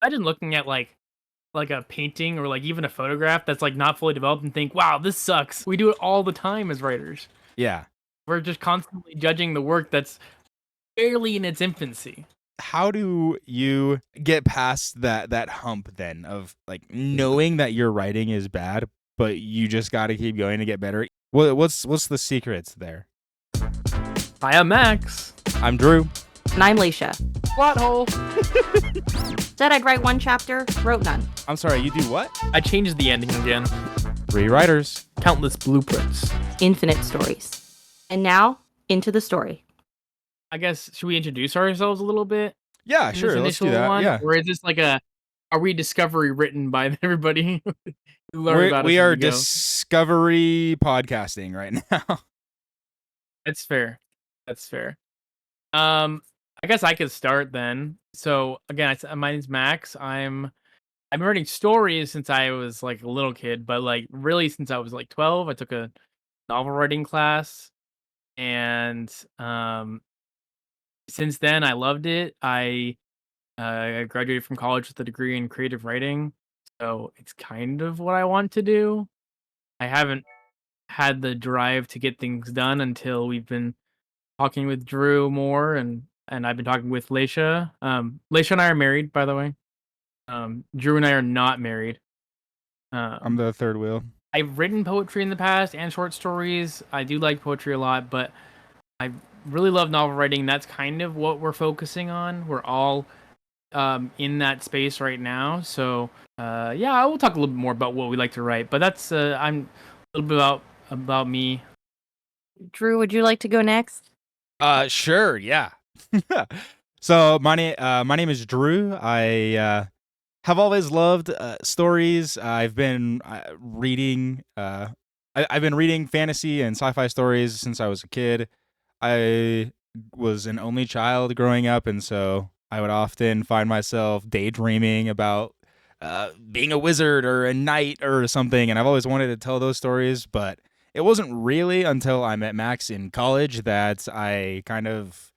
Imagine looking at like a painting or like even a photograph that's like not fully developed and think, wow, this sucks. We do it all the time as writers. Yeah. We're just constantly judging the work that's barely in its infancy. How do you get past that hump then of like knowing that your writing is bad, but you just got to keep going to get better? What's the secrets there? Hi, I'm Max. I'm Drew. And I'm Leisha. Plot hole. Said I'd write one chapter, wrote none. I'm sorry, you do what? I changed the ending again. Rewriters. Countless blueprints. Infinite stories. And now, into the story. I guess, should we introduce ourselves a little bit? Yeah, in sure. this Let's do initial that. one? Yeah. Or is this like are we discovery written by everybody who learned about us We as are we go? discovery podcasting right now. That's fair. That's fair. I guess I could start then. So again, my name's Max. I've been writing stories since I was like a little kid, but like really since I was like 12. I took a novel writing class, and since then I loved it. I graduated from college with a degree in creative writing, so it's kind of what I want to do. I haven't had the drive to get things done until we've been talking with Drew more, and I've been talking with Leisha. Leisha and I are married, by the way. Drew and I are not married. I'm the third wheel. I've written poetry in the past and short stories. I do like poetry a lot, but I really love novel writing. That's kind of what we're focusing on. We're all in that space right now. So yeah, I will talk a little bit more about what we like to write. But that's I'm a little bit about me. Drew, would you like to go next? Sure, yeah. So my name is Drew. I have always loved stories. I've been reading. I've been reading fantasy and sci-fi stories since I was a kid. I was an only child growing up, and so I would often find myself daydreaming about being a wizard or a knight or something. And I've always wanted to tell those stories, but it wasn't really until I met Max in college that I kind of,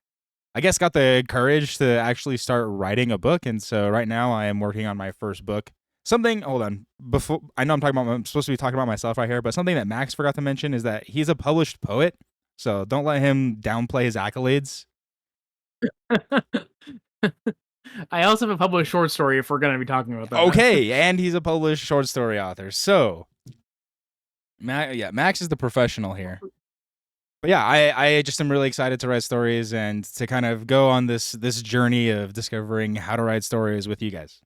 I guess, got the courage to actually start writing a book. And so right now I am working on my first book. Something, hold on, before, I know I'm supposed to be talking about myself right here, but something that Max forgot to mention is that he's a published poet. So don't let him downplay his accolades. I also have a published short story if we're going to be talking about that. Okay, and he's a published short story author. So, Max is the professional here. But yeah, I just am really excited to write stories and to kind of go on this journey of discovering how to write stories with you guys.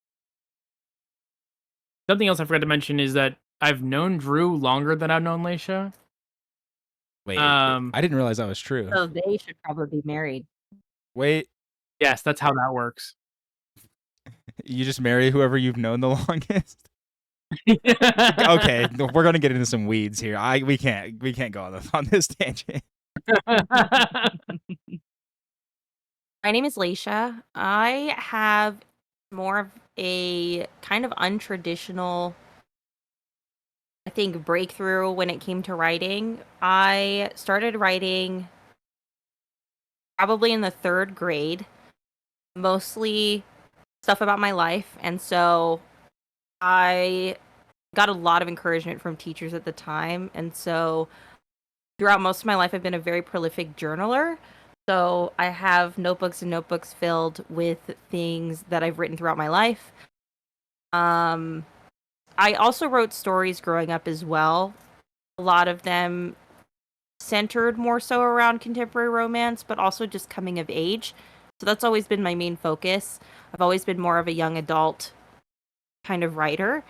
Something else I forgot to mention is that I've known Drew longer than I've known Leisha. Wait, I didn't realize that was true. So they should probably be married. Wait, Yes, that's how that works. you just marry whoever you've known the longest? Okay, we're gonna get into some weeds here. We can't go on this tangent. My name is Leisha. I have more of a kind of untraditional, I think, breakthrough when it came to writing. I started writing probably in the 3rd grade, mostly stuff about my life. And so I got a lot of encouragement from teachers at the time. And so throughout most of my life, I've been a very prolific journaler. So I have notebooks and notebooks filled with things that I've written throughout my life. I also wrote stories growing up as well. A lot of them centered more so around contemporary romance, but also just coming of age. So that's always been my main focus. I've always been more of a young adult kind of writer.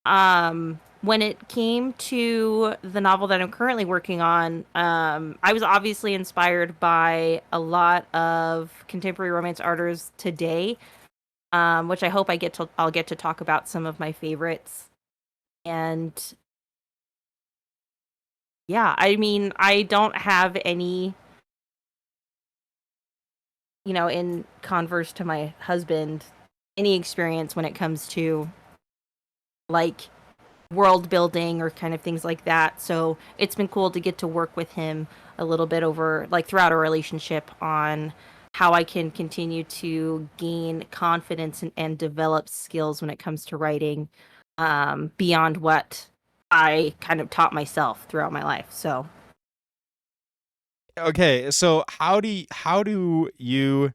When it came to the novel that I'm currently working on, I was obviously inspired by a lot of contemporary romance artists today, which I hope I'll get to talk about some of my favorites. And yeah, I mean, I don't have any, in converse to my husband, any experience when it comes to like world building or kind of things like that. So it's been cool to get to work with him a little bit over like throughout our relationship on how I can continue to gain confidence and develop skills when it comes to writing, beyond what I kind of taught myself throughout my life. So Okay, so how do you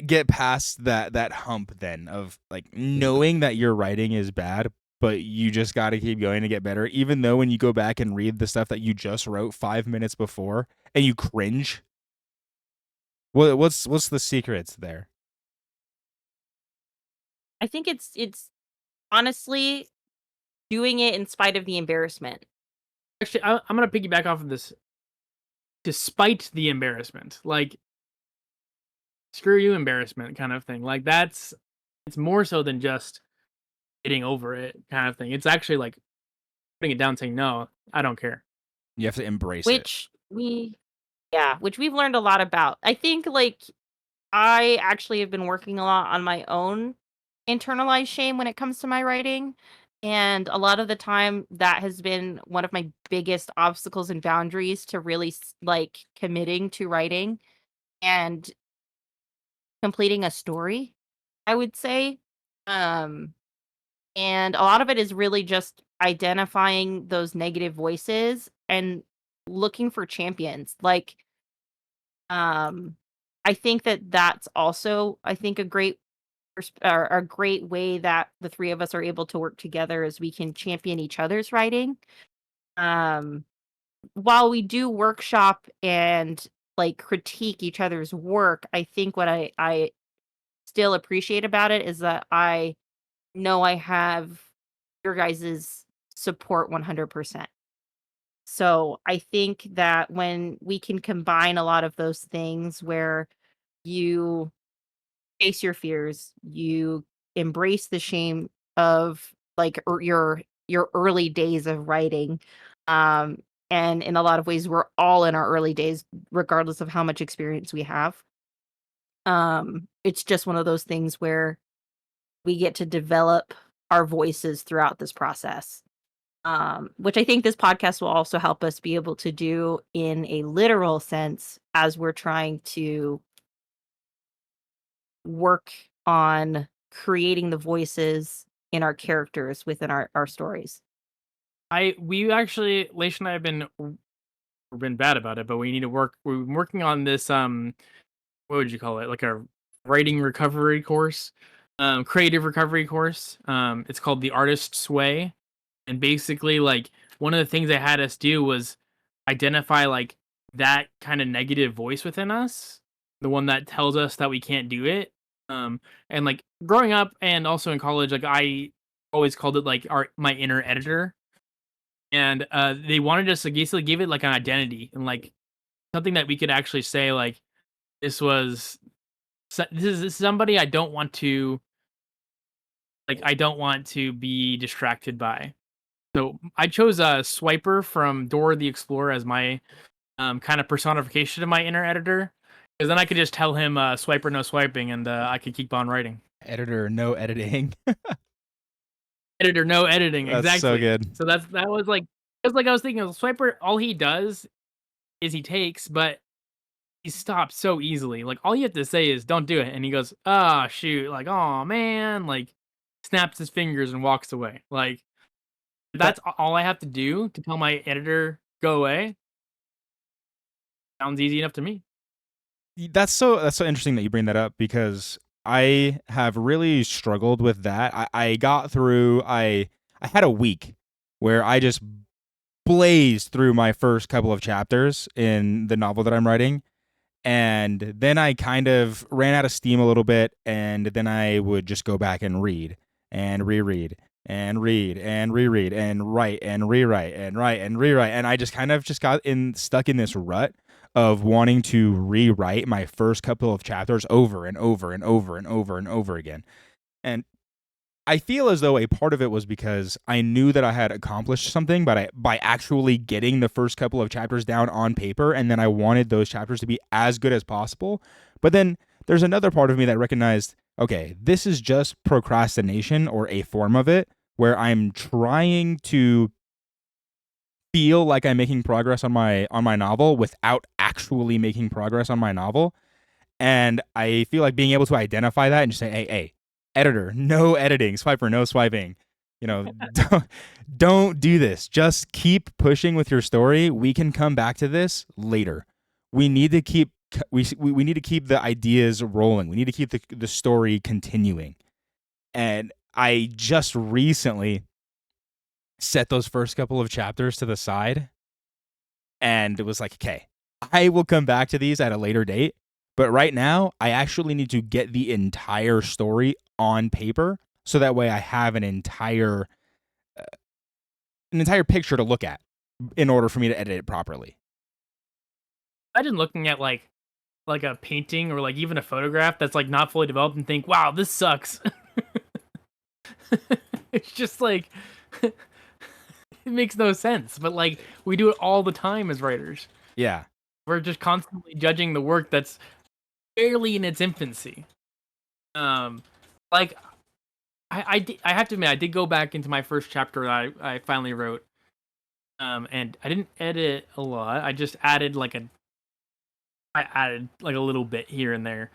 get past that hump then of like knowing that your writing is bad, but you just got to keep going to get better, even though when you go back and read the stuff that you just wrote 5 minutes before and you cringe? What's the secrets there? I think it's honestly doing it in spite of the embarrassment. Actually, I'm gonna piggyback off of this. Despite the embarrassment, like screw you, embarrassment, kind of thing. Like it's more so than just getting over it, kind of thing. It's actually like putting it down, saying no, I don't care. You have to embrace it. Which we Yeah, which we've learned a lot about. I think like I actually have been working a lot on my own internalized shame when it comes to my writing. And a lot of the time that has been one of my biggest obstacles and boundaries to really like committing to writing and completing a story, I would say. Um and a lot of it is really just identifying those negative voices and looking for champions. Like um I think that that's also I think a great or a great way that the three of us are able to work together is we can champion each other's writing. Um, while we do workshop and like critique each other's work, I think what I still appreciate about it is that I know I have your guys's support 100%. So I think that when we can combine a lot of those things where you face your fears, you embrace the shame of like your early days of writing. Um and in a lot of ways we're all in our early days regardless of how much experience we have. It's just one of those things where we get to develop our voices throughout this process. Which I think this podcast will also help us be able to do in a literal sense as we're trying to work on creating the voices in our characters within our stories. We actually, Leisha and I have been bad about it, but we need to work. We're working on this. What would you call it? Like a writing recovery course, creative recovery course. It's called the Artist's Way, and basically, like one of the things they had us do was identify like that kind of negative voice within us, the one that tells us that we can't do it. And like growing up and also in college, like I always called it like my inner editor, and they wanted us to basically give it like an identity and like something that we could actually say like this was this is somebody I don't want to be distracted by. So I chose a Swiper from Dora the Explorer as my kind of personification of my inner editor, because then I could just tell him Swiper no swiping, and I could keep on writing. Editor, no editing. Editor no editing, That's so exactly. good. So that was like just like I was thinking. Swiper, all he does is he takes, but he stops so easily. Like all you have to say is "Don't do it," and he goes, "Ah, shoot!" Like, "Oh man!" Like snaps his fingers and walks away. Like That that's all I have to do to tell my editor go away. Sounds easy enough to me. that's so interesting that you bring that up because I have really struggled with that. I got through I had a week where I just blazed through my first couple of chapters in the novel that I'm writing. And then I kind of ran out of steam a little bit, and then I would just go back and read and reread and read and reread and write and rewrite and write and rewrite. And I just kind of just got in stuck in this rut of wanting to rewrite my first couple of chapters over and over and over and over and over again. And I feel as though a part of it was because I knew that I had accomplished something by actually getting the first couple of chapters down on paper, and then I wanted those chapters to be as good as possible. But then there's another part of me that recognized, okay, this is just procrastination or a form of it where I'm trying to feel like I'm making progress on my novel without actually making progress on my novel. And I feel like being able to identify that and just say, hey, editor, no editing, swiper, no swiping. Don't do this. Just keep pushing with your story. We can come back to this later. We need to keep we need to keep the ideas rolling. We need to keep the story continuing. And I just recently set those first couple of chapters to the side and it was like, okay, I will come back to these at a later date. But right now, I actually need to get the entire story on paper so that way I have an entire picture to look at in order for me to edit it properly. Imagine looking at like a painting or like even a photograph that's like not fully developed and think, wow, this sucks. It's just like it makes no sense. But like we do it all the time as writers. Yeah. We're just constantly judging the work that's barely in its infancy. Like I have to admit, I did go back into my first chapter that I finally wrote. And I didn't edit a lot. I added like a little bit here and there.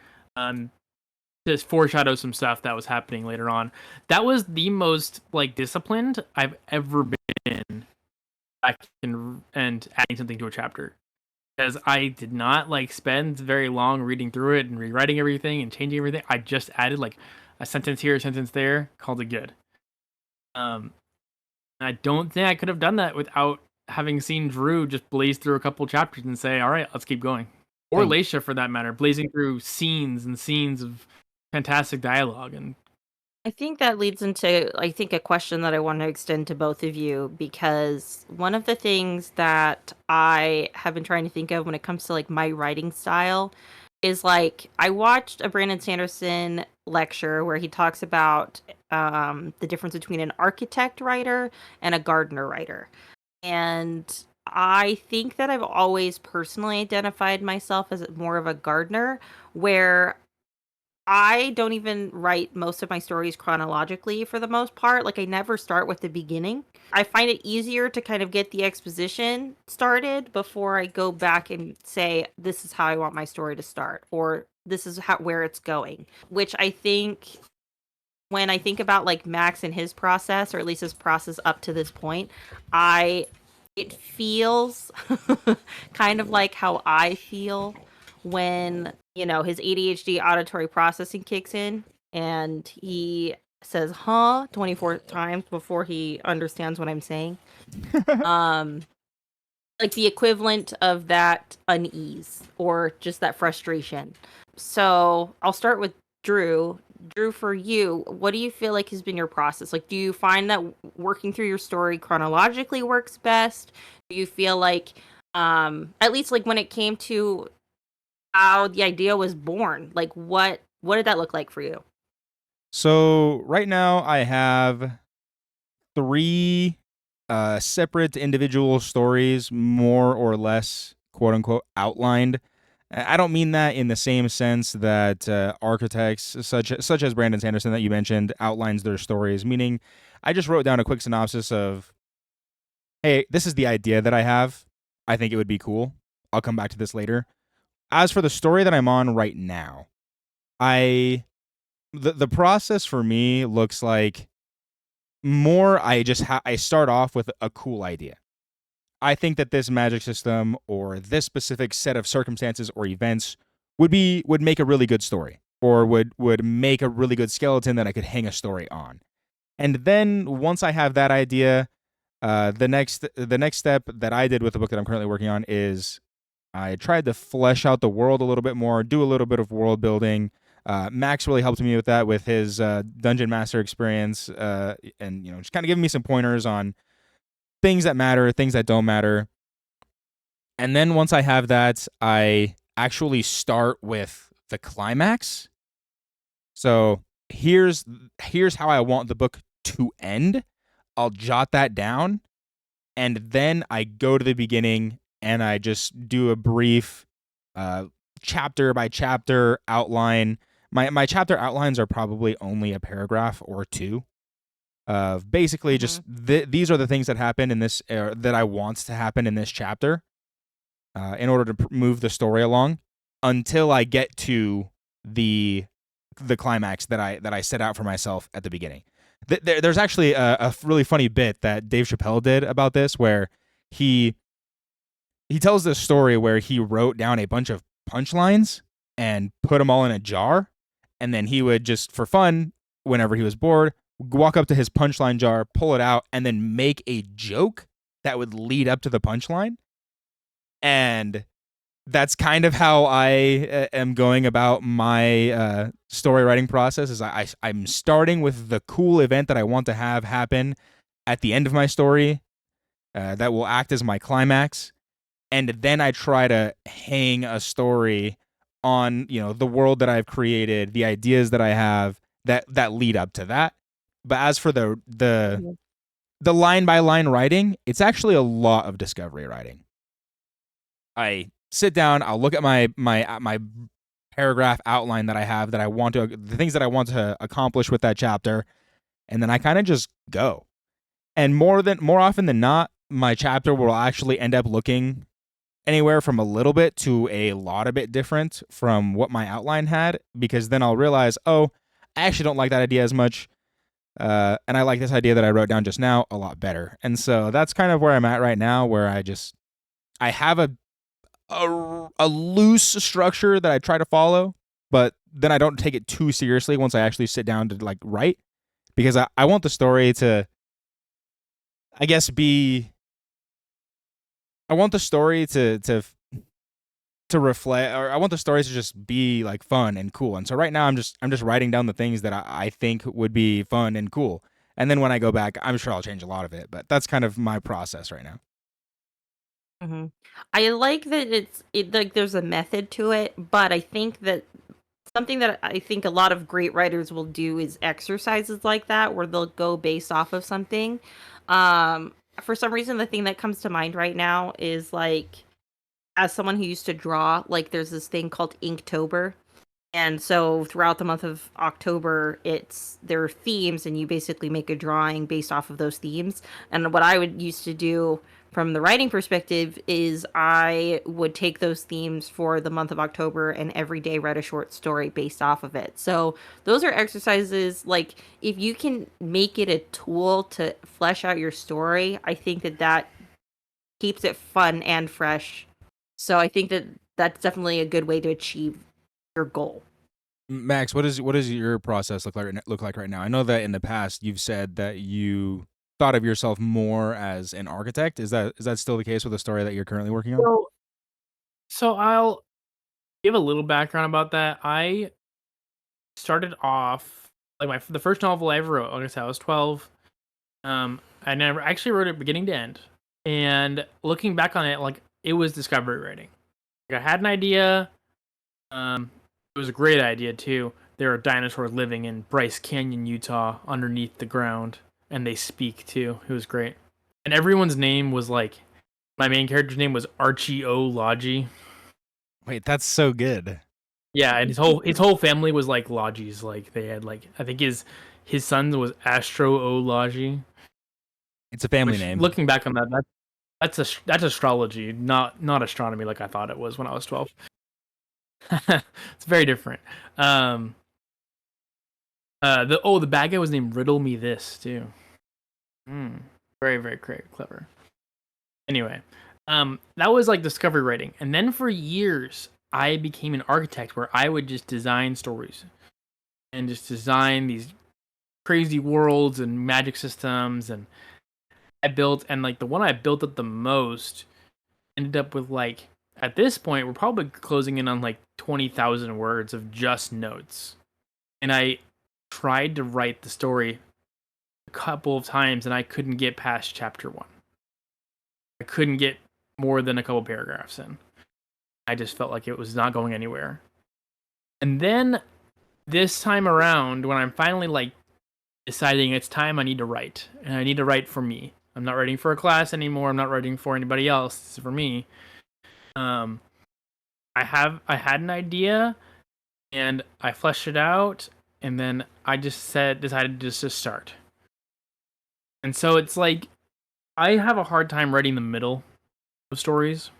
Just foreshadow some stuff that was happening later on. That was the most like disciplined I've ever been back in and adding something to a chapter. Because I did not like spend very long reading through it and rewriting everything and changing everything. I just added like a sentence here, a sentence there, called it good. I don't think I could have done that without having seen Drew just blaze through a couple chapters and say, "All right, let's keep going." Or Thank- Leisha, for that matter, blazing through scenes and scenes of fantastic dialogue. And I think that leads into, I think, a question that I want to extend to both of you, because one of the things that I have been trying to think of when it comes to like my writing style is like I watched a Brandon Sanderson lecture where he talks about the difference between an architect writer and a gardener writer. And I think that I've always personally identified myself as more of a gardener, where I don't even write most of my stories chronologically for the most part. Like, I never start with the beginning. I find it easier to kind of get the exposition started before I go back and say, this is how I want my story to start, or this is where it's going. Which I think, when I think about like Max and his process, or at least his process up to this point, it feels kind of like how I feel when, his ADHD auditory processing kicks in and he says, huh, 24 times before he understands what I'm saying. um, like the equivalent of that unease or just that frustration. So I'll start with Drew. Drew, for you, what do you feel like has been your process? Like, do you find that working through your story chronologically works best? Do you feel like, at least like when it came to how the idea was born, like what did that look like for you? So right now I have three separate individual stories, more or less, quote unquote, outlined. I don't mean that in the same sense that architects such as Brandon Sanderson that you mentioned outlines their stories. Meaning, I just wrote down a quick synopsis of, hey, this is the idea that I have. I think it would be cool. I'll come back to this later. As for the story that I'm on right now, I the process for me looks like more I start off with a cool idea. I think that this magic system or this specific set of circumstances or events would make a really good story, or would make a really good skeleton that I could hang a story on. And then once I have that idea, the next step that I did with the book that I'm currently working on is I tried to flesh out the world a little bit more, do a little bit of world building. Max really helped me with that with his dungeon master experience, and just kind of giving me some pointers on things that matter, things that don't matter. And then once I have that, I actually start with the climax. So here's how I want the book to end. I'll jot that down, and then I go to the beginning and I just do a brief chapter by chapter outline. My chapter outlines are probably only a paragraph or two of basically Mm-hmm. just these are the things that happen in this that I want to happen in this chapter. in order to move the story along until I get to the climax that I set out for myself at the beginning. There's actually a really funny bit that Dave Chappelle did about this, where he tells this story where he wrote down a bunch of punchlines and put them all in a jar, and then he would just, for fun, whenever he was bored, walk up to his punchline jar, pull it out, and then make a joke that would lead up to the punchline. And that's kind of how I am going about my story writing process. Is I'm starting with the cool event that I want to have happen at the end of my story, that will act as my climax, and then I try to hang a story on, the world that I've created, the ideas that I have that lead up to that. But as for Mhm. the line by line writing, it's actually a lot of discovery writing. I sit down, I'll look at my paragraph outline that I have, the things that I want to accomplish with that chapter, and then I kind of just go. And more often than not, my chapter will actually end up looking anywhere from a little bit to a lot of bit different from what my outline had, because then I'll realize, oh, I actually don't like that idea as much. And I like this idea that I wrote down just now a lot better. And so that's kind of where I'm at right now, where I have a loose structure that I try to follow, but then I don't take it too seriously once I actually sit down to like write, because I want the story to, I guess, be, I want the story to reflect, or I want the stories to just be like fun and cool. And so right now I'm just writing down the things that I think would be fun and cool. And then when I go back, I'm sure I'll change a lot of it, but that's kind of my process right now. Mhm. I like that like there's a method to it, but I think that something that I think a lot of great writers will do is exercises like that where they'll go based off of something. For some reason the thing that comes to mind right now is like, as someone who used to draw, like there's this thing called Inktober. And so throughout the month of October, there are themes, and you basically make a drawing based off of those themes. And what I would used to do from the writing perspective is I would take those themes for the month of October and every day write a short story based off of it. So those are exercises, like if you can make it a tool to flesh out your story, I think that that keeps it fun and fresh. So I think that that's definitely a good way to achieve your goal. Max, what does your process look like right now? I know that in the past you've said that you thought of yourself more as an architect. Is that still the case with the story that you're currently working on? So so I'll give a little background about that. I started off like the first novel I ever wrote, like I said, I was 12. I never actually wrote it beginning to end. And looking back on it, like it was discovery writing. Like, I had an idea. It was a great idea too. There are dinosaurs living in Bryce Canyon, Utah, underneath the ground, and they speak too. It was great. And everyone's name was like, my main character's name was Archie O. Logie. Wait, that's so good. Yeah, and his whole family was like Lodgies. Like they had like, I think his son was Astro O Logie. It's a family Which, name. looking back on that's astrology, not astronomy like I thought it was when I was 12. It's very different. Um, the bad guy was named Riddle Me This too. Mm, very very clever. Anyway, that was like discovery writing, and then for years I became an architect where I would just design stories and just design these crazy worlds and magic systems, and I built, and like the one I built up the most ended up with like, at this point we're probably closing in on like 20,000 words of just notes. And I tried to write the story a couple of times and I couldn't get past chapter 1. I couldn't get more than a couple paragraphs in. I just felt like it was not going anywhere. And then this time around, when I'm finally like deciding it's time, I need to write, and I need to write for me. I'm not writing for a class anymore. I'm not writing for anybody else. This is for me. Um, I had an idea and I fleshed it out, and then I just decided just to start. And so it's like I have a hard time writing the middle of stories.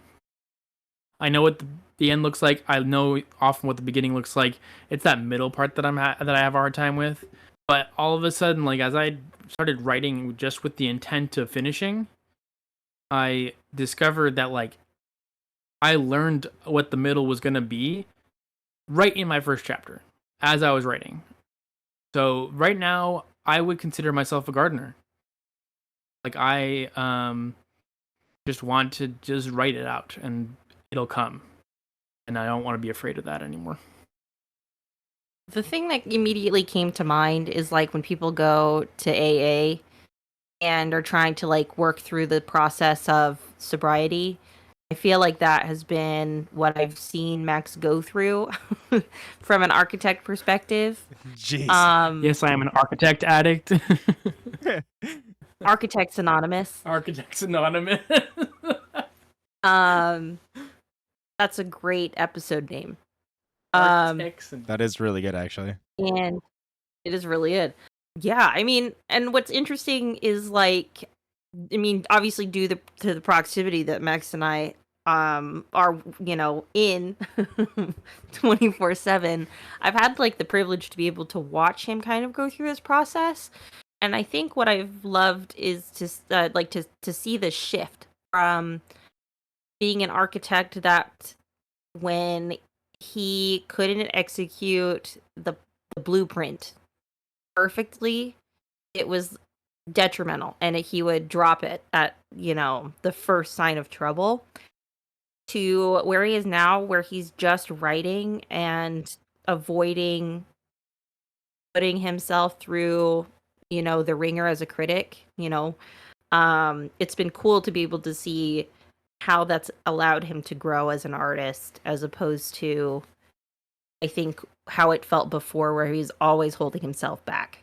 I know what the end looks like. I know often what the beginning looks like. It's that middle part that that I have a hard time with. But all of a sudden, like as I started writing just with the intent of finishing, I discovered that like I learned what the middle was gonna be right in my first chapter as I was writing. So right now, I would consider myself a gardener. Like I just want to just write it out and it'll come. And I don't want to be afraid of that anymore. The thing that immediately came to mind is like when people go to AA and are trying to like work through the process of sobriety. I feel like that has been what I've seen Max go through from an architect perspective. Jeez. Um, Yes, I am an architect addict. Architects Anonymous. Architects Anonymous. Um, that's a great episode name. Architects and That is really good, actually. And it is really good. Yeah, I mean, and what's interesting is like, I mean, obviously due to the proximity that Max and I are, in 24/7, I've had like the privilege to be able to watch him kind of go through this process. And I think what I've loved is to like to see the shift from being an architect that when he couldn't execute the blueprint perfectly, it was detrimental and he would drop it at, the first sign of trouble, to where he is now, where he's just writing and avoiding putting himself through, the ringer as a critic. It's been cool to be able to see how that's allowed him to grow as an artist, as opposed to, I think, how it felt before, where he's always holding himself back.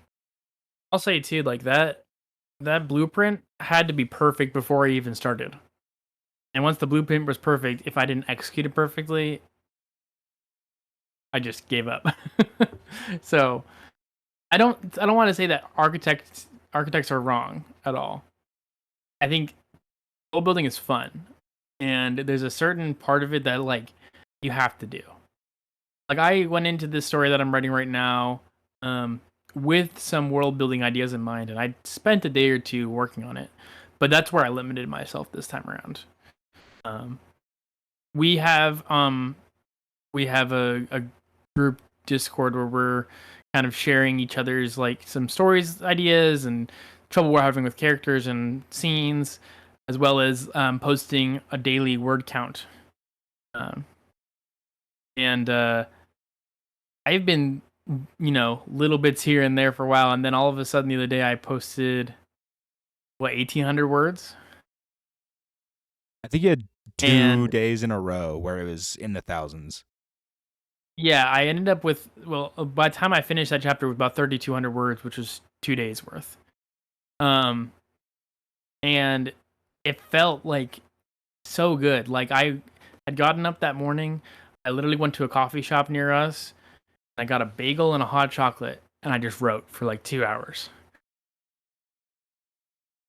I'll say too, like that blueprint had to be perfect before I even started. And once the blueprint was perfect, if I didn't execute it perfectly, I just gave up. So I don't want to say that architects are wrong at all. I think world building is fun, and there's a certain part of it that like you have to do. Like I went into this story that I'm writing right now, um, with some world building ideas in mind, and I spent a day or two working on it. But that's where I limited myself this time around. Um, we have a group Discord where we're kind of sharing each other's like some stories, ideas, and trouble we're having with characters and scenes, as well as posting a daily word count. Um, and I've been, little bits here and there for a while, and then all of a sudden the other day I posted 1,800 words, I think you had 2 days and in a row where it was in the thousands. yeah, I ended up with by the time I finished that chapter with about 3,200 words, which was 2 days worth. Um, and it felt like so good. Like I had gotten up that morning, I literally went to a coffee shop near us. I got a bagel and a hot chocolate, and I just wrote for like 2 hours,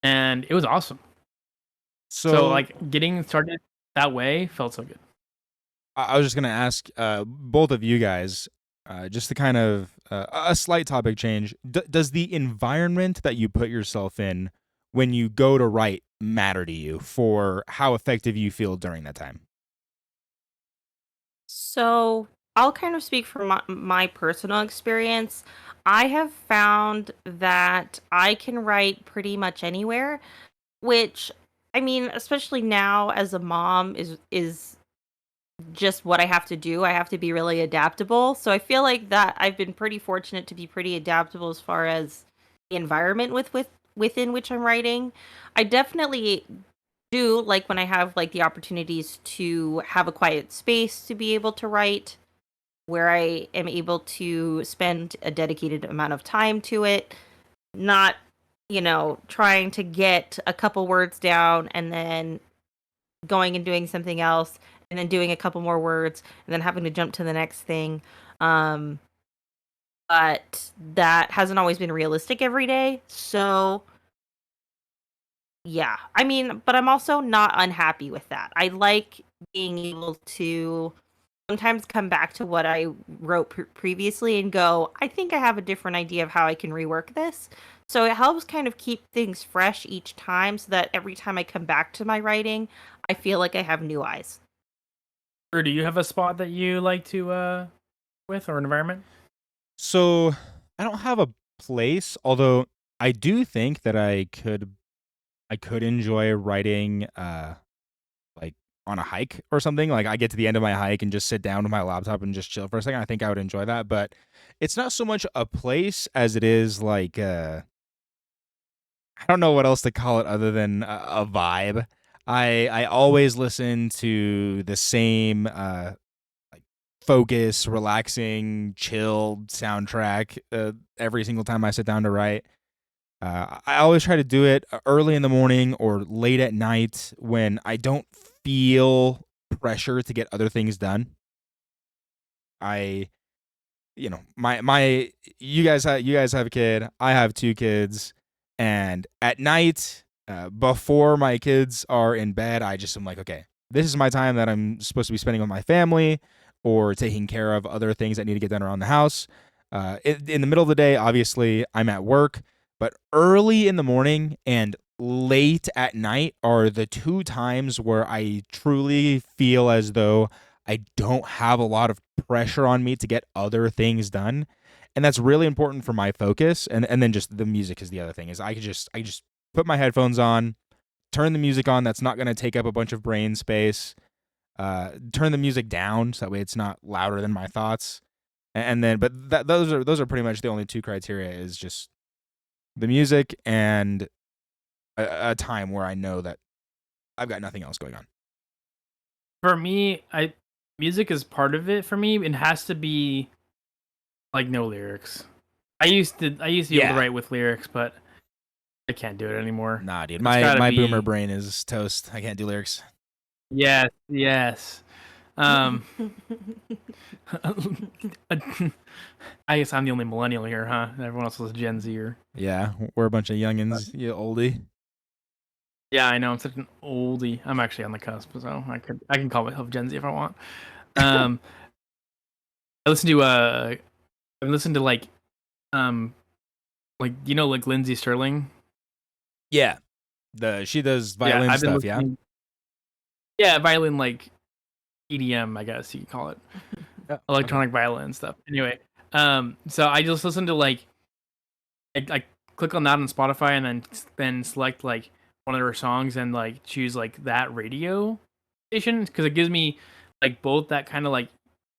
and it was awesome. So So like getting started that way felt so good. I was just gonna ask both of you guys, just to kind of a slight topic change. Does the environment that you put yourself in when you go to write matter to you for how effective you feel during that time? So I'll kind of speak from my personal experience. I have found that I can write pretty much anywhere, which, I mean, especially now as a mom, is just what I have to do. I have to be really adaptable. So I feel like that I've been pretty fortunate to be pretty adaptable as far as the environment within which I'm writing. I definitely do like when I have like the opportunities to have a quiet space to be able to write, where I am able to spend a dedicated amount of time to it, not, trying to get a couple words down and then going and doing something else and then doing a couple more words and then having to jump to the next thing. Um, but that hasn't always been realistic every day. So, yeah. I mean, but I'm also not unhappy with that. I like being able to sometimes come back to what I wrote previously and go, I think I have a different idea of how I can rework this. So it helps kind of keep things fresh each time so that every time I come back to my writing, I feel like I have new eyes. Or do you have a spot that you like to with or an environment? So I don't have a place, although I do think that I could enjoy writing like on a hike or something. Like I get to the end of my hike and just sit down with my laptop and just chill for a second. I think I would enjoy that, but it's not so much a place as it is like I don't know what else to call it other than a vibe. I always listen to the same like focus, relaxing, chilled soundtrack every single time I sit down to write. I always try to do it early in the morning or late at night when I don't feel pressure to get other things done. I, my you guys have a kid. I have two kids, and at night, before my kids are in bed, I just am like, okay, this is my time that I'm supposed to be spending with my family or taking care of other things that need to get done around the house. In the middle of the day, obviously, I'm at work, but early in the morning and late at night are the two times where I truly feel as though I don't have a lot of pressure on me to get other things done. And that's really important for my focus. And then just the music is the other thing is I just put my headphones on, turn the music on that's not gonna take up a bunch of brain space, turn the music down so that way it's not louder than my thoughts. And then but those are pretty much the only two criteria is just the music and a time where I know that I've got nothing else going on. For me, I music is part of it for me. It has to be like no lyrics. I used to be able to Yeah. write with lyrics, but I can't do it anymore. Nah, dude. It's My gotta my boomer be brain is toast. I can't do lyrics. yes, yes. Um I guess I'm the only millennial here, huh? Everyone else is Gen Zer. Yeah, we're a bunch of youngins, you oldie. Yeah, I know. I'm such an oldie. I'm actually on the cusp, so I can call myself Gen Z if I want. Um, I listen to I listen to um like Lindsay Sterling. Yeah, she does Yeah, violin I've been stuff. Yeah. listening. Yeah, violin like EDM, I guess you could call it Yeah. Okay. electronic violin stuff. Anyway, so I just listen to like I click on that on Spotify and then select like one of her songs and like choose like that radio station because it gives me like both that kind of like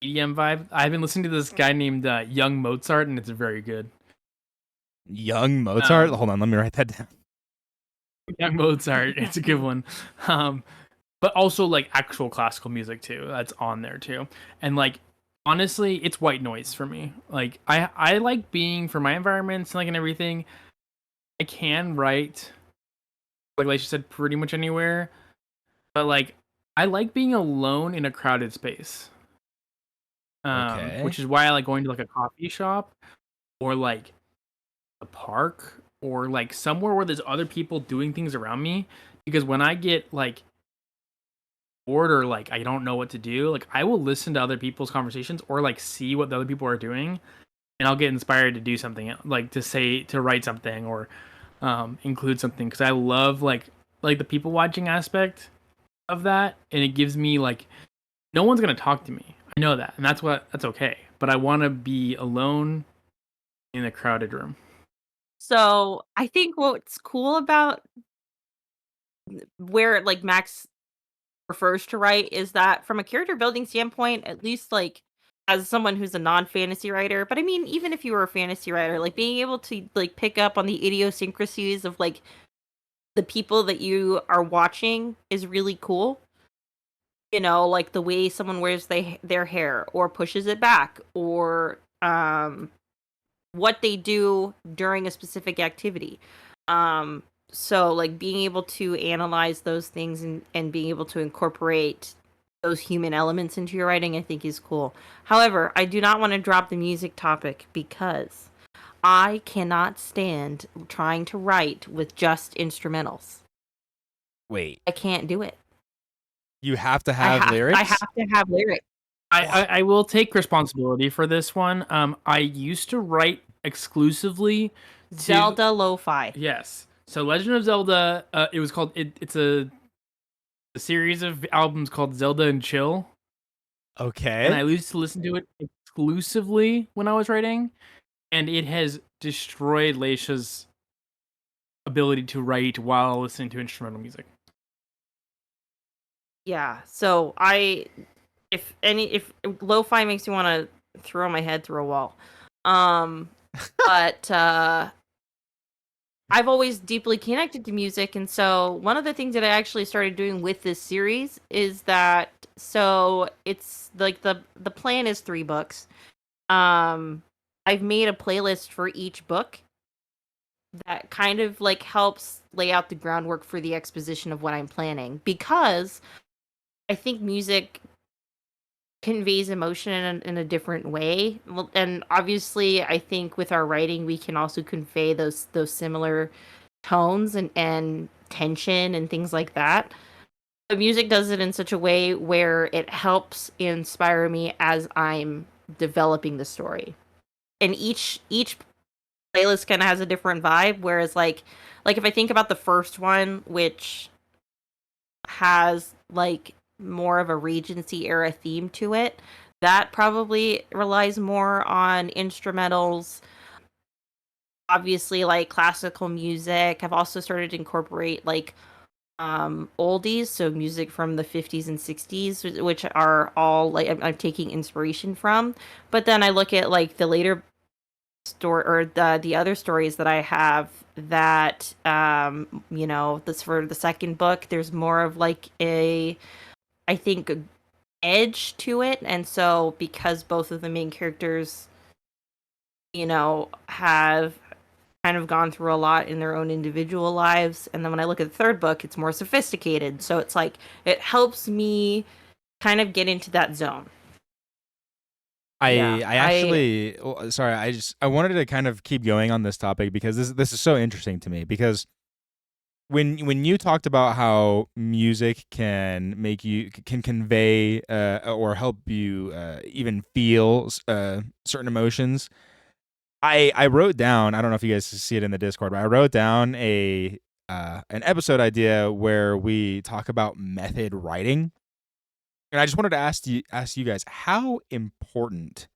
EDM vibe. I've been listening to this guy named Young Mozart and it's very good. Young Mozart. Um, Hold on, let me write that down. Young Mozart, it's a good one. Um, but also like actual classical music too. That's on there too. And like honestly, it's white noise for me. Like I like being for my environments like and everything. I can write like Leisha said pretty much anywhere, but like I like being alone in a crowded space. Okay. Which is why I like going to like a coffee shop or like a park or like somewhere where there's other people doing things around me because when I get like bored or like I don't know what to do, like I will listen to other people's conversations or like see what the other people are doing and I'll get inspired to do something like to write something or include something because I love like the people watching aspect of that and it gives me like no one's gonna talk to me. I know that and that's okay. But I want to be alone in a crowded room. So I think what's cool about where like Max prefers to write is that from a character building standpoint, at least like as someone who's a non-fantasy writer, but I mean even if you were a fantasy writer, like being able to like pick up on the idiosyncrasies of like the people that you are watching is really cool. You know, like the way someone wears their hair or pushes it back or what they do during a specific activity. Um, so like being able to analyze those things and being able to incorporate those human elements into your writing, I think is cool. However, I do not want to drop the music topic because I cannot stand trying to write with just instrumentals. Wait. I can't do it. You have to I have have I lyrics? have to have lyrics. I will take responsibility for this one. I used to write exclusively to Zelda lo-fi. yes. So Legend of Zelda, it was called it's a series of albums called Zelda and Chill, and Okay. I used to listen to it exclusively when I was writing, and it has destroyed Leisha's ability to write while listening to instrumental music. Yeah. So if lo-fi makes me want to throw my head through a wall. Um but I've always deeply connected to music, and so one of the things that I actually started doing with this series is that so it's like the plan is 3 books. Um I've made a playlist for each book that kind of like helps lay out the groundwork for the exposition of what I'm planning, because I think music conveys emotion in a different way. And obviously, I think with our writing, we can also convey those similar tones and tension and things like that. The music does it in such a way where it helps inspire me as I'm developing the story. And each playlist kind of has a different vibe. Whereas like if I think about the first one, which has like more of a Regency era theme to it, that probably relies more on instrumentals. Obviously, like classical music. I've also started to incorporate like oldies, so music from the 50s and 60s, which are all like I'm taking inspiration from. But then I look at like the later story, or the other stories that I have, that this for the second book, there's more of like a, I think, edge to it. And so because both of the main characters, have kind of gone through a lot in their own individual lives, and then when I look at the third book, it's more sophisticated. So it's like it helps me kind of get into that zone. Yeah. I actually sorry, I wanted to kind of keep going on this topic because this is so interesting to me, because when you talked about how music can make you can convey or help you even feel certain emotions, I wrote down, I don't know if you guys see it in the Discord, but I wrote down a an episode idea where we talk about method writing. And I just wanted to ask you guys, how important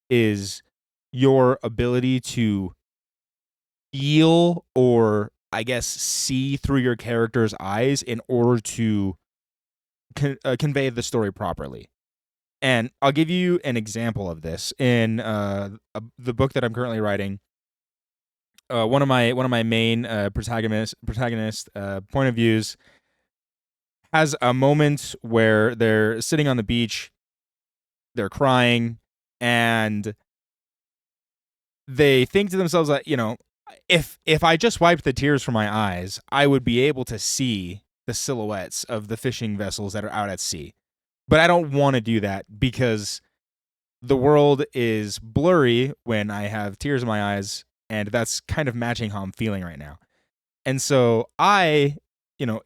is your ability to feel, or I guess see through your character's eyes in order to convey the story properly? And I'll give you an example of this in the book that I'm currently writing. One of my main protagonist point of views has a moment where they're sitting on the beach, they're crying, and they think to themselves that, if I just wiped the tears from my eyes, I would be able to see the silhouettes of the fishing vessels that are out at sea. But I don't want to do that because the world is blurry when I have tears in my eyes, and that's kind of matching how I'm feeling right now. And so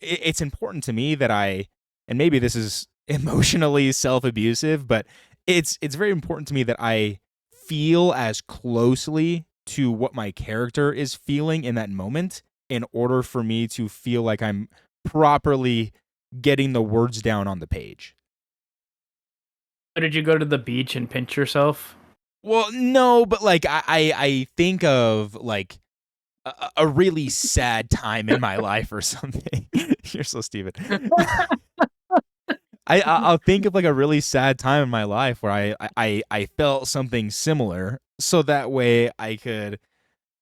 it's important to me that and maybe this is emotionally self-abusive, but it's very important to me that I feel as closely to what my character is feeling in that moment in order for me to feel like I'm properly getting the words down on the page. Or did you go to the beach and pinch yourself? Well, no, but like I think of like a really sad time in my life or something. You're so stupid. I'll think of like a really sad time in my life where I felt something similar, so that way I could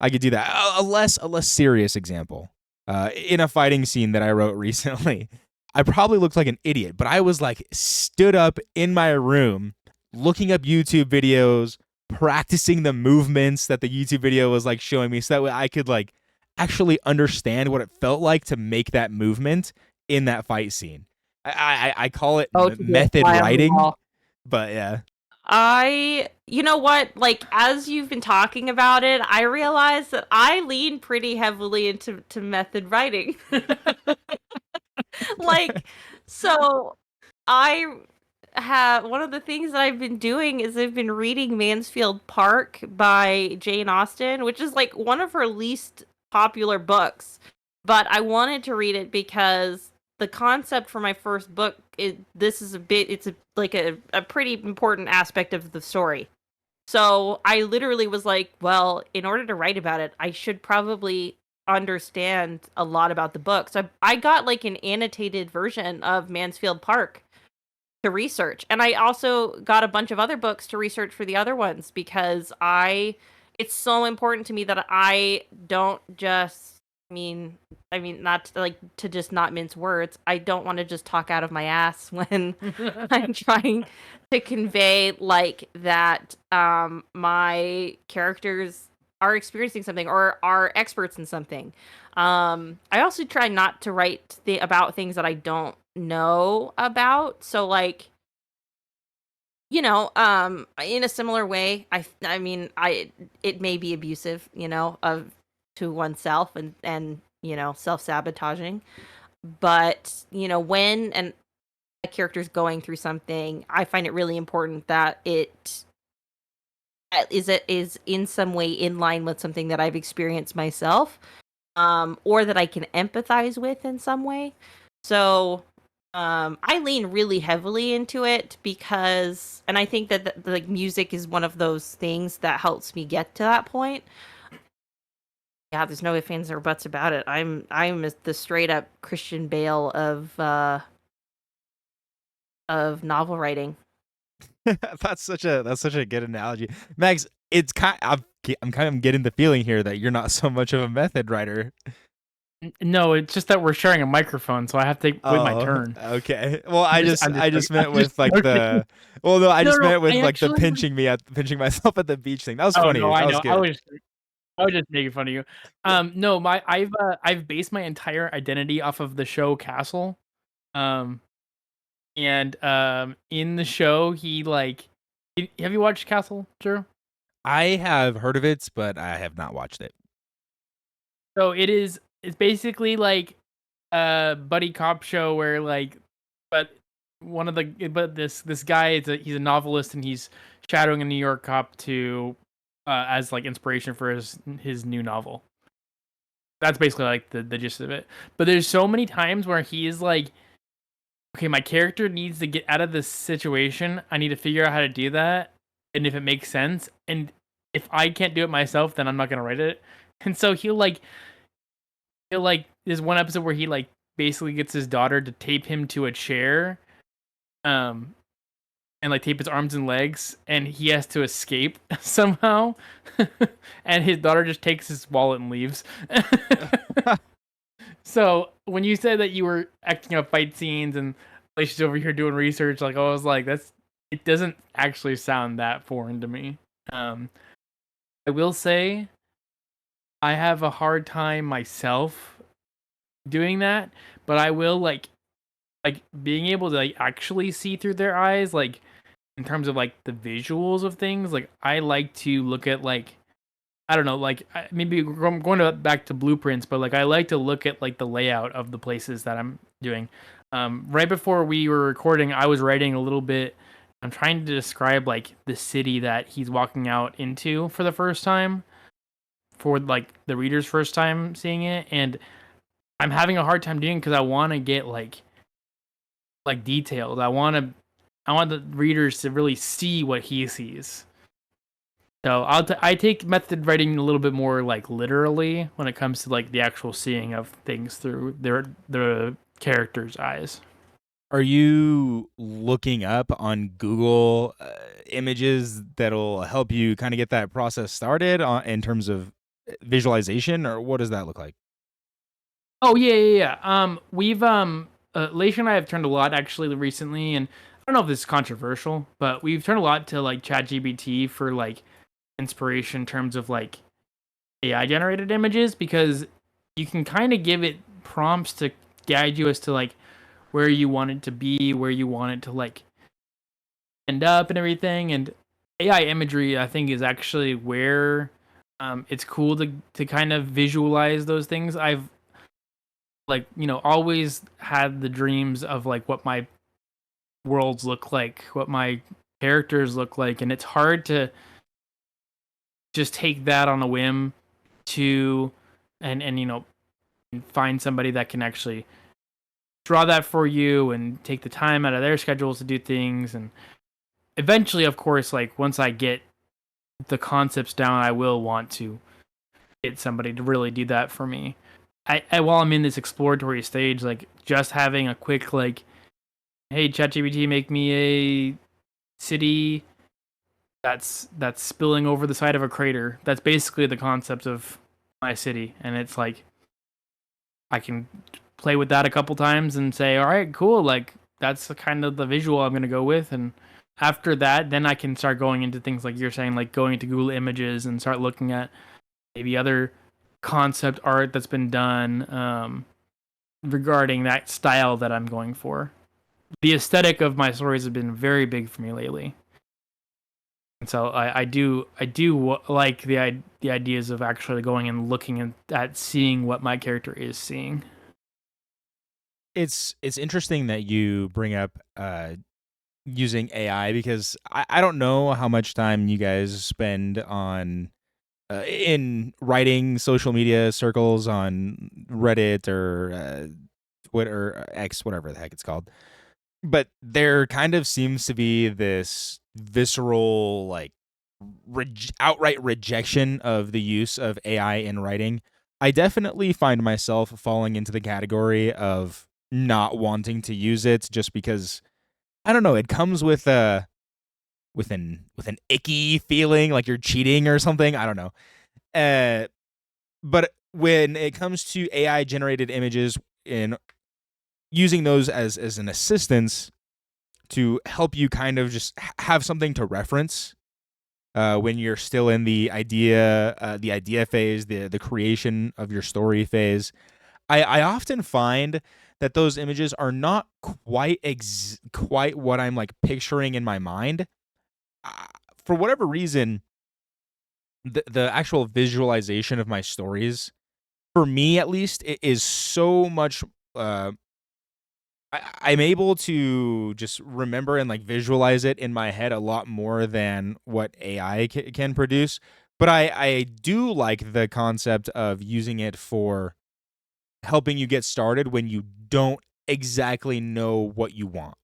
do that. A less serious example. In a fighting scene that I wrote recently, I probably looked like an idiot, but I was like stood up in my room looking up YouTube videos, practicing the movements that the YouTube video was like showing me, so that way I could like actually understand what it felt like to make that movement in that fight scene. I call it Oh, to do a method fly on the writing, wall. but yeah. You know what? Like, as you've been talking about it, I realize that I lean pretty heavily into method writing. Like, so I have one of the things that I've been doing is I've been reading Mansfield Park by Jane Austen, which is like one of her least popular books. But I wanted to read it because the concept for my first book this is a bit it's a pretty important aspect of the story. So I literally was like, well, in order to write about it, I should probably understand a lot about the book. So I got like an annotated version of Mansfield Park to research. And I also got a bunch of other books to research for the other ones because it's so important to me that I don't just not to, like to just not mince words. I don't want to just talk out of my ass when I'm trying to convey like that my characters are experiencing something or are experts in something. I also try not to write about things that I don't know about. So like, in a similar way, I it may be abusive, of to oneself and self-sabotaging. But, when a character's going through something, I find it really important that it is in some way in line with something that I've experienced myself, or that I can empathize with in some way. So, I lean really heavily into it because, and I think that like music is one of those things that helps me get to that point. Yeah, there's no ifs, ands, or buts about it. I'm the straight up Christian Bale of novel writing. That's such a good analogy, Max. It's I'm kind of getting the feeling here that you're not so much of a method writer. No, it's just that we're sharing a microphone, so I have to wait my Oh, turn. okay. Well, I'm I just just meant I'm just with like joking. the. Well, no, I No, just no, meant with I like the actually pinching myself at the beach thing. That was oh, funny. no, I That was know. good. I was just making fun of you. No, I've based my entire identity off of the show Castle. Um, and in the show, have you watched Castle, Drew? I have heard of it, but I have not watched it. So it's basically like a buddy cop show where but this guy he's a novelist and he's shadowing a New York cop to as like inspiration for his new novel. That's basically like the gist of it. But there's so many times where he is like, okay, my character needs to get out of this situation. I need to figure out how to do that, and if it makes sense. And if I can't do it myself, then I'm not gonna write it. And so he'll like there's one episode where he like basically gets his daughter to tape him to a chair, um, and like tape his arms and legs, and he has to escape somehow. And his daughter just takes his wallet and leaves. So when you said that you were acting out fight scenes and Leisha's over here doing research, like I was like, it doesn't actually sound that foreign to me. Um, I will say I have a hard time myself doing that, but I will like being able to like actually see through their eyes, like in terms of like the visuals of things. Like I like to look at like I don't know, like maybe I'm going back to blueprints, but like I like to look at like the layout of the places that I'm doing. Right before we were recording, I was writing a little bit. I'm trying to describe like the city that he's walking out into for the first time, for like the reader's first time seeing it, and I'm having a hard time doing because I want to get like detailed. I want the readers to really see what he sees. So I take method writing a little bit more like literally when it comes to like the actual seeing of things through the character's eyes. Are you looking up on Google images that'll help you kind of get that process started in terms of visualization, or what does that look like? Oh yeah. We've Leisha and I have turned a lot actually recently, and I don't know if this is controversial, but we've turned a lot to like ChatGPT for like inspiration in terms of like AI generated images because you can kind of give it prompts to guide you as to like where you want it to be, where you want it to like end up and everything. And AI imagery, I think, is actually where it's cool to kind of visualize those things. I've like always had the dreams of like what my worlds look like, what my characters look like, and it's hard to just take that on a whim to and find somebody that can actually draw that for you and take the time out of their schedules to do things. And eventually, of course, like once I get the concepts down, I will want to get somebody to really do that for me. While I'm in this exploratory stage, like just having a quick like, hey ChatGPT, make me a city that's spilling over the side of a crater. That's basically the concept of my city, and it's like I can play with that a couple times and say, all right, cool, like that's the kind of the visual I'm gonna go with. And after that, then I can start going into things like you're saying, like going into Google Images and start looking at maybe other concept art that's been done regarding that style that I'm going for. The aesthetic of my stories has been very big for me lately. And so I do like the ideas of actually going and looking at seeing what my character is seeing. It's interesting that you bring up using AI because I don't know how much time you guys spend on in writing social media circles on Reddit or Twitter, or X, whatever the heck it's called. But there kind of seems to be this visceral, like, outright rejection of the use of AI in writing. I definitely find myself falling into the category of not wanting to use it just because I don't know, it comes with an icky feeling like you're cheating or something. I don't know. But when it comes to AI generated images in using those as an assistance to help you kind of just have something to reference when you're still in the idea phase, the creation of your story phase. I often find that those images are not quite what I'm like picturing in my mind. Uh, for whatever reason, the actual visualization of my stories, for me at least, it is so much. Uh, I'm able to just remember and like visualize it in my head a lot more than what AI can produce. But I do like the concept of using it for helping you get started when you don't exactly know what you want.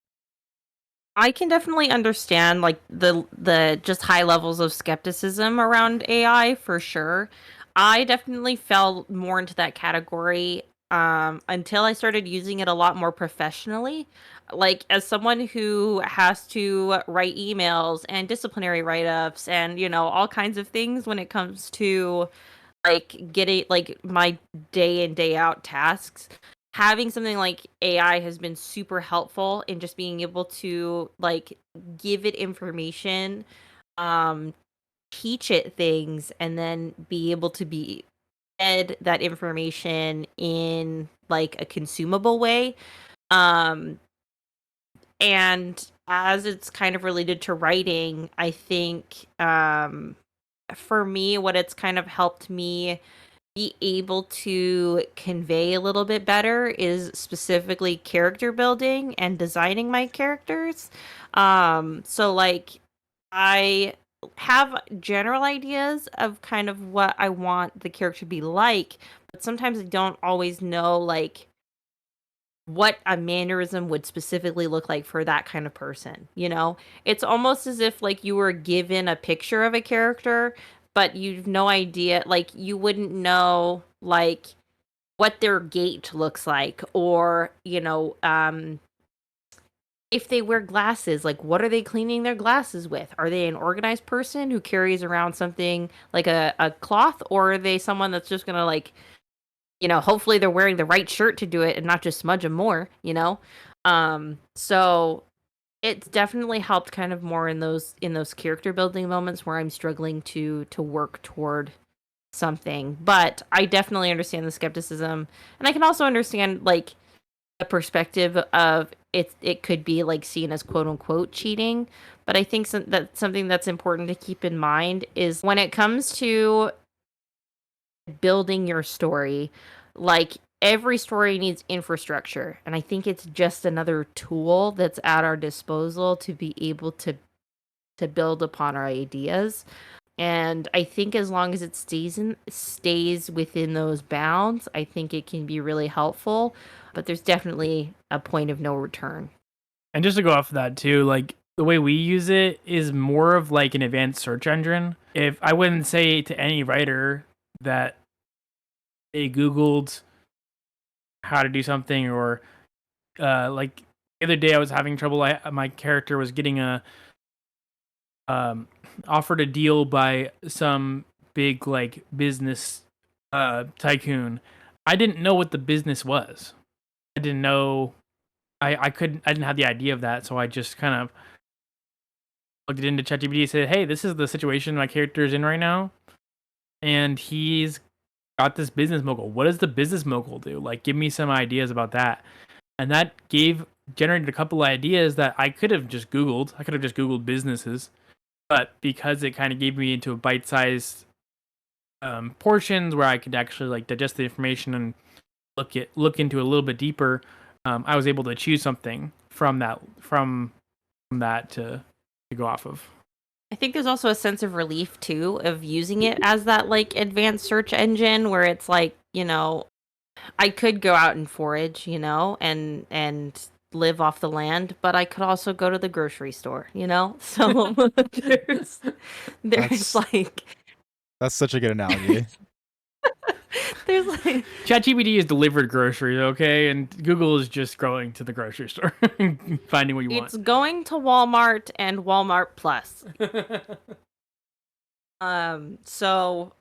I can definitely understand like the just high levels of skepticism around AI for sure. I definitely fell more into that category until I started using it a lot more professionally. Like as someone who has to write emails and disciplinary write-ups and all kinds of things when it comes to like getting like my day in day out tasks, having something like AI has been super helpful in just being able to like give it information, um teach it things, and then be able to be fed that information in like a consumable way. um and as it's kind of related to writing, I think for me what it's kind of helped me be able to convey a little bit better is specifically character building and designing my characters. So like I have general ideas of kind of what I want the character to be like, but sometimes I don't always know like what a mannerism would specifically look like for that kind of person. It's almost as if like you were given a picture of a character, but you've no idea, like you wouldn't know like what their gait looks like, or if they wear glasses, like what are they cleaning their glasses with? Are they an organized person who carries around something like a cloth, or are they someone that's just gonna like hopefully they're wearing the right shirt to do it and not just smudge them more. So it's definitely helped kind of more in those character building moments where I'm struggling to work toward something. But I definitely understand the skepticism, and I can also understand like the perspective of it could be like seen as quote unquote cheating. But I think that something that's important to keep in mind is when it comes to building your story, like every story needs infrastructure, and I think it's just another tool that's at our disposal to be able to build upon our ideas. And I think as long as it stays within those bounds, I think it can be really helpful. But there's definitely a point of no return. And just to go off of that too, like the way we use it is more of like an advanced search engine. If I wouldn't say to any writer that they Googled how to do something, or like the other day I was having trouble. My character was getting offered a deal by some big like business tycoon. I didn't know what the business was. I didn't know. I didn't have the idea of that, so I just kind of plugged it into ChatGPT and said, "Hey, this is the situation my character is in right now, and he's got this business mogul. What does the business mogul do? Like, give me some ideas about that." And that generated a couple of ideas that I could have just Googled. I could have just Googled businesses, but because it kind of gave me into a bite-sized portions where I could actually like digest the information and look into it a little bit deeper, I was able to choose something from that to go off of. I think there's also a sense of relief too of using it as that like advanced search engine where it's like, I could go out and forage, and live off the land, but I could also go to the grocery store, So there's That's like that's such a good analogy. there's like ChatGPT is delivered groceries, okay, and Google is just going to the grocery store and finding what you want. it's going to Walmart and Walmart Plus. So,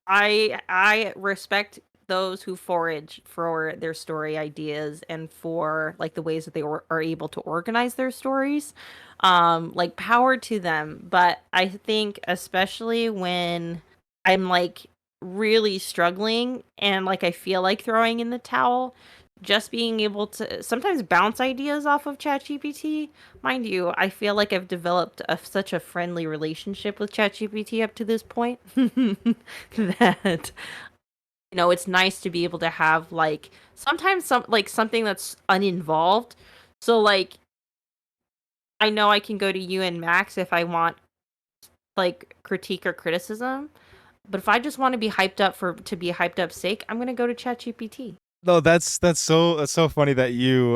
I respect those who forage for their story ideas and for like the ways that they are able to organize their stories. Like power to them, but I think especially when I'm like really struggling and like I feel like throwing in the towel, just being able to sometimes bounce ideas off of ChatGPT. Mind you, I feel like I've developed such a friendly relationship with ChatGPT up to this point that it's nice to be able to have like sometimes something that's uninvolved. So like I know I can go to you and Max if I want like critique or criticism, but if I just want to be hyped up to be hyped up sake, I'm gonna go to ChatGPT. No, that's so funny that you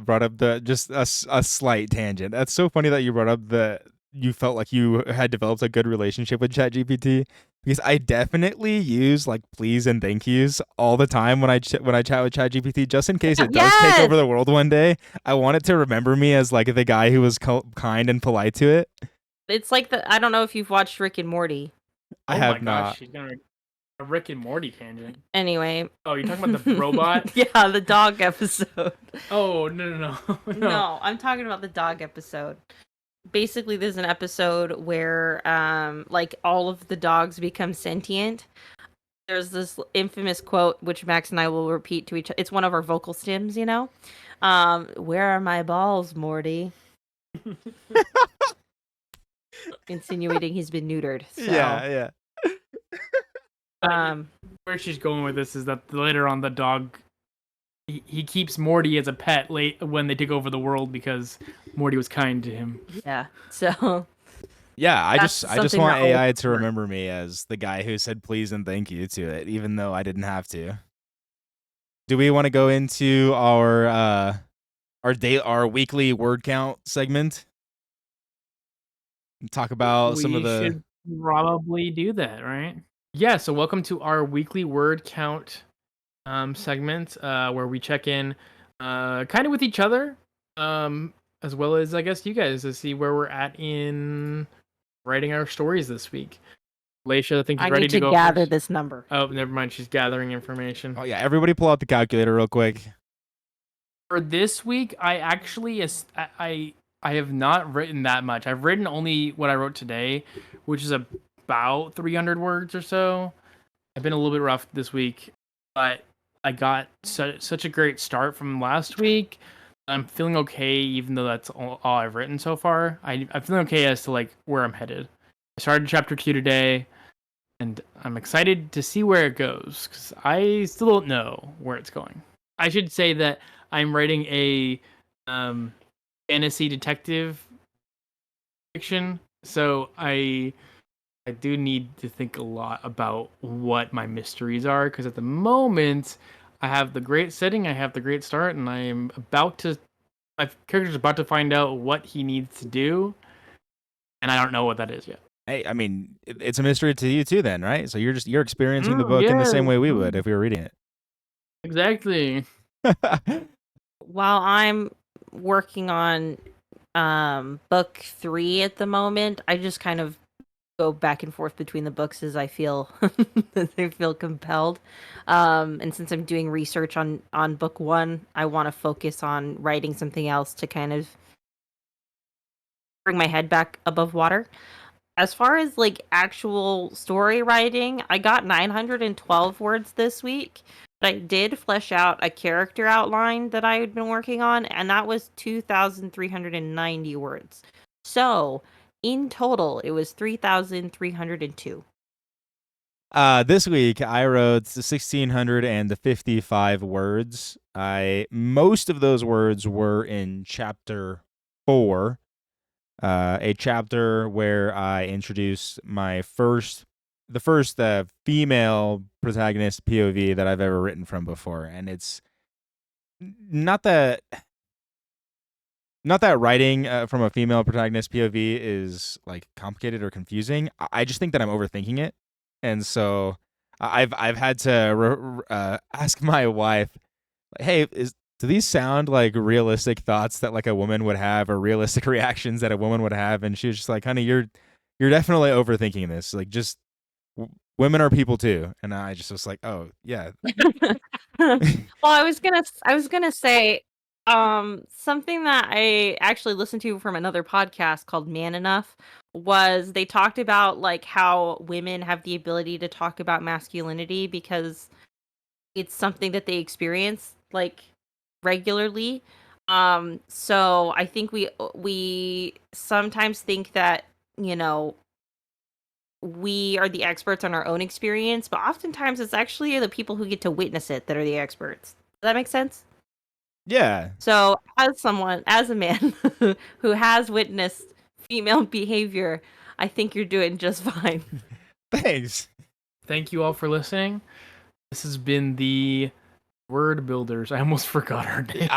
brought up a slight tangent. That's so funny that you brought up that you felt like you had developed a good relationship with ChatGPT, because I definitely use like please and thank yous all the time when I chat with ChatGPT, just in case it does take over the world one day. I want it to remember me as like the guy who was kind and polite to it. It's like I don't know if you've watched Rick and Morty. I have not. She's gonna a Rick and Morty tangent. Anyway. Oh, you're talking about the robot? Yeah, the dog episode. Oh, no. No, I'm talking about the dog episode. Basically, there's an episode where like all of the dogs become sentient. There's this infamous quote which Max and I will repeat to each other. It's one of our vocal stems, where are my balls, Morty? Insinuating he's been neutered. So. Yeah. Where she's going with this is that later on the dog he keeps Morty as a pet late when they take over the world because Morty was kind to him. Yeah. So yeah, I just want AI to remember me as the guy who said please and thank you to it, even though I didn't have to. Do we want to go into our weekly word count segment? Talk about some of the. We should probably do that, right? Yeah. So welcome to our weekly word count segment, where we check in, kind of with each other, as well as I guess you guys to see where we're at in writing our stories this week. Leisha, I think is ready to go. I need to gather this number. Oh, never mind. She's gathering information. Oh yeah, everybody pull out the calculator real quick. For this week, I actually I have not written that much. I've written only what I wrote today, which is about 300 words or so. I've been a little bit rough this week, but I got such a great start from last week. I'm feeling okay, even though that's all I've written so far. I'm feeling okay as to like where I'm headed. I started chapter 2 today, and I'm excited to see where it goes because I still don't know where it's going. I should say that I'm writing a um, fantasy detective fiction, so I do need to think a lot about what my mysteries are because at the moment I have the great setting, I have the great start, and I am about to my character's about to find out what he needs to do, and I don't know what that is yet. Hey, I mean, it's a mystery to you too, then, right? So you're experiencing the book in the Yeah, same way we would if we were reading exactly. it. While I'm working on book 3 at the moment, I just kind of go back and forth between the books as I feel as I feel compelled. And since I'm doing research on book 1, I want to focus on writing something else to kind of bring my head back above water. As far as like actual story writing, I got 912 words this week. But I did flesh out a character outline that I had been working on, and that was 2,390 words. So, in total, it was 3,302. This week I wrote 1,655 words. Most of those words were in chapter 4, a chapter where I introduced the first female protagonist POV that I've ever written from before, and it's not that not that writing from a female protagonist POV is like complicated or confusing. I just think that I'm overthinking it, and so I've had to ask my wife, "Hey, do these sound like realistic thoughts that like a woman would have, or realistic reactions that a woman would have?" And she was just like, "Honey, you're definitely overthinking this. Like, just women are people too." And I just was like, "Oh yeah." Well, I was gonna say something that I actually listened to from another podcast called Man Enough was they talked about like how women have the ability to talk about masculinity because it's something that they experience like regularly. So I think we sometimes think that, you know, we are the experts on our own experience, but oftentimes it's actually the people who get to witness it that are the experts. Does that make sense? Yeah. So, as a man who has witnessed female behavior, I think you're doing just fine. Thanks. Thank you all for listening. This has been the Word Builders. I almost forgot our name.